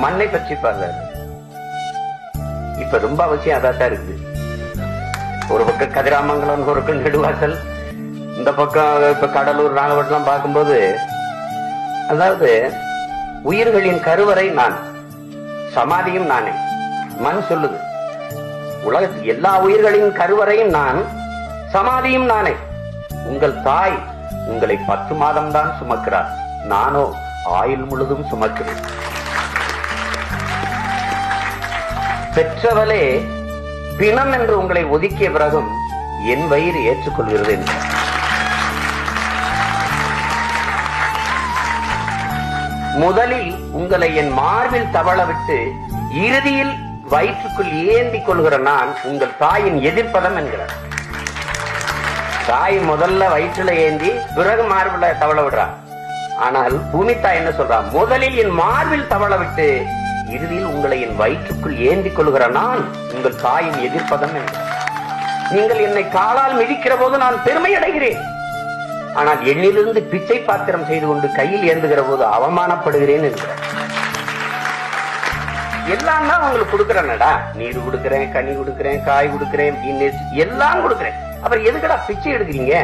மண்ணை பற்றி பாடுறாரு. இப்ப ரொம்ப அவசியம் அதான் இருக்குது. ஒரு பக்கம் கதிராமங்கலம், ஒரு பக்கம் நெடுவாசல், இந்த பக்கம் இப்ப கடலூர், நாகப்பட்டினம் பார்க்கும்போது, அதாவது உயிர்களின் கருவறை நான், சமாதியும் நானே. மண் சொல்லுது உலகத்தில் எல்லா உயிர்களின் கருவறையும் நான், சமாதியும் நானே. உங்கள் தாய் உங்களை 10 மாதம் தான் சுமக்கிறார், நானோ ஆயுள் முழுதும் சுமக்கிறேன். பெற்றவளே பிணம் என்று உங்களை ஒதுக்கிய பிறகும் என் வயிறு ஏற்றுக்கொள்கிறது என்றார். முதலில் உங்களை என் மார்பில் தவள விட்டு இறுதியில் வயிற்றுக்குள் ஏந்தி கொள்கிற நான் உங்கள் தாயின் எதிர்ப்பதம் என்கிறார். தாய் முதல்ல வயிற்றுல ஏந்தி பிறகு மார்பில் தவள விடுறார். ஆனால் பூமி தாய் என்ன சொல்றா? முதலில் என் மார்பில் தவள விட்டு இறுதியில் உங்களை என் வயிற்றுக்குள் ஏந்தி கொள்கிற நான் உங்கள் தாயின் எதிர்ப்பதம் என்கிறார். நீங்கள் என்னை காலால் மிதிக்கிற போது நான் பெருமை அடைகிறேன், ஆனால் எண்ணிலிருந்து பிச்சை பாத்திரம் செய்து கொண்டு கையில் ஏந்துகிற போது அவமானப்படுகிறேன் என்கிறார். எல்லாம் தான் உங்களுக்கு கொடுக்கறேன்டா, நீர் கொடுக்கிறேன், கனி கொடுக்கிறேன், காய் கொடுக்கிறேன், எல்லாம் கொடுக்கிறேன், அப்புறம் எதுக்கடா பிச்சை எடுக்கிறீங்க?